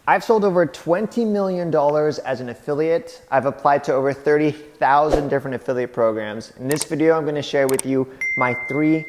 I've sold over $20 million as an affiliate. I've applied to over 30,000 different affiliate programs. In this video, I'm gonna share with you my 3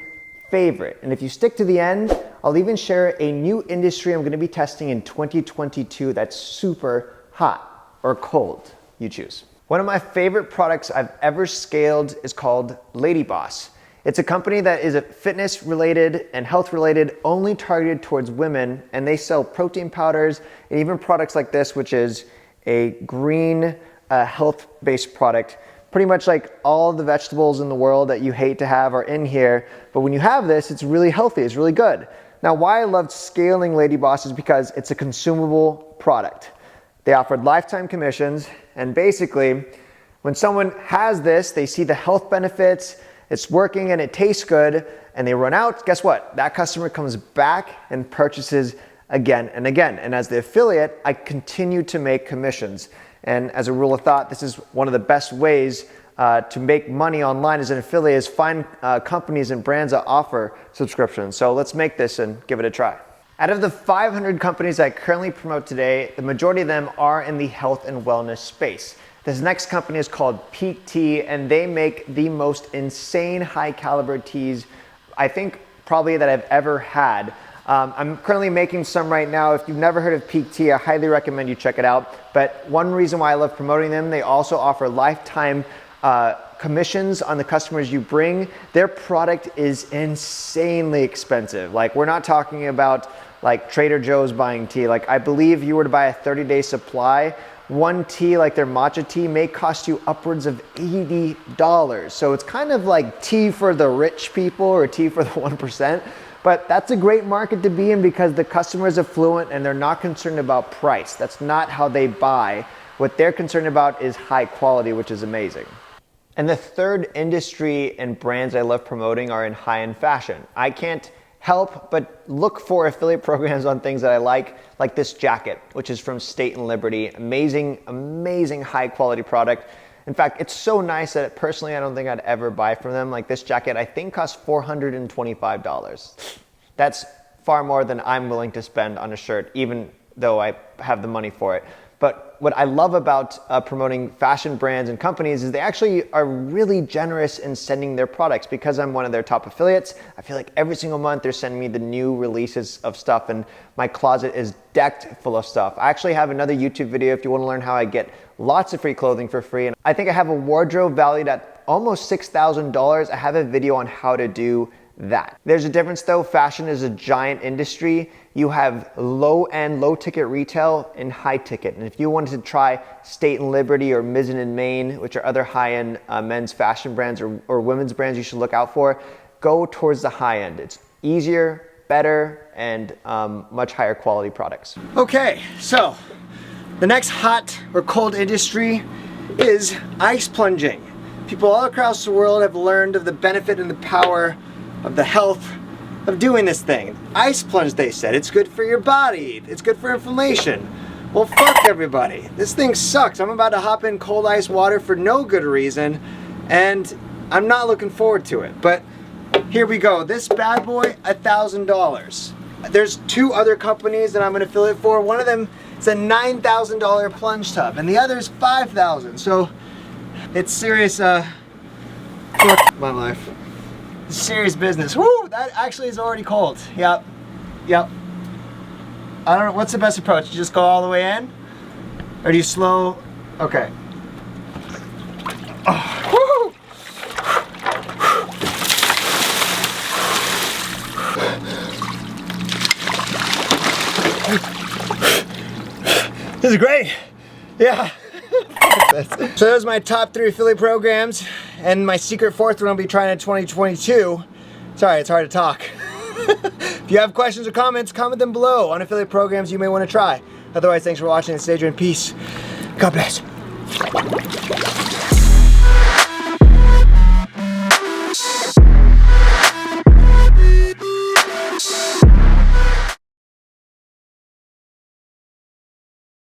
favorite. And if you stick to the end, I'll even share a new industry I'm gonna be testing in 2022 that's super hot or cold, you choose. One of my favorite products I've ever scaled is called LadyBoss. It's a company that is fitness related and health related, only targeted towards women, and they sell protein powders and even products like this, which is a green health-based product. Pretty much like all the vegetables in the world that you hate to have are in here, but when you have this, it's really healthy, it's really good. Now, why I loved scaling LadyBoss is because it's a consumable product. They offered lifetime commissions, and basically, when someone has this, they see the health benefits, it's working and it tastes good, and they run out, guess what? That customer comes back and purchases again and again. And as the affiliate, I continue to make commissions. And as a rule of thought, this is one of the best ways to make money online as an affiliate, is find companies and brands that offer subscriptions. So let's make this and give it a try. Out of the 500 companies I currently promote today, the majority of them are in the health and wellness space. This next company is called Pique Tea, and they make the most insane high caliber teas, I think probably that I've ever had. I'm currently making some right now. If you've never heard of Pique Tea, I highly recommend you check it out. But one reason why I love promoting them, they also offer lifetime commissions on the customers you bring. Their product is insanely expensive. Like, we're not talking about like Trader Joe's buying tea. Like, I believe if you were to buy a 30-day supply, one tea like their matcha tea may cost you upwards of $80. So it's kind of like tea for the rich people or tea for the 1%. But that's a great market to be in because the customer is affluent and they're not concerned about price. That's not how they buy. What they're concerned about is high quality, which is amazing. And the third industry and brands I love promoting are in high-end fashion. I can't help but look for affiliate programs on things that I like this jacket, which is from State and Liberty. Amazing, amazing high quality product. In fact, it's so nice that personally I don't think I'd ever buy from them. Like, this jacket I think costs $425. That's far more than I'm willing to spend on a shirt, even though I have the money for it. But what I love about promoting fashion brands and companies is they actually are really generous in sending their products. Because I'm one of their top affiliates, I feel like every single month they're sending me the new releases of stuff, and my closet is decked full of stuff. I actually have another YouTube video if you want to learn how I get lots of free clothing for free. And I think I have a wardrobe valued at almost $6,000. I have a video on how to do that. There's a difference though. Fashion is a giant industry. You have low-end, low-ticket retail and high-ticket. And if you wanted to try State and Liberty or Mizzen and Main, which are other high-end men's fashion brands or women's brands you should look out for, go towards the high-end. It's easier, better, and much higher quality products. Okay, so the next hot or cold industry is ice plunging. People all across the world have learned of the benefit and the power of the health of doing this thing. Ice plunge, they said. It's good for your body. It's good for inflammation. Well, fuck everybody. This thing sucks. I'm about to hop in cold ice water for no good reason, and I'm not looking forward to it. But here we go. This bad boy, $1,000. There's 2 other companies that I'm an affiliate for. One of them is a $9,000 plunge tub, and the other is $5,000. So it's serious, fuck my life. Serious business. Woo! That actually is already cold. Yep. I don't know, what's the best approach? You just go all the way in? Or do you slow? Okay. Oh. Woo! This is great. Yeah. So those are my top 3 affiliate programs, and my secret 4th one I'll be trying in 2022. Sorry, it's hard to talk. If you have questions or comments, comment them below on affiliate programs you may want to try. Otherwise, thanks for watching. It's Adrian. Peace. God bless.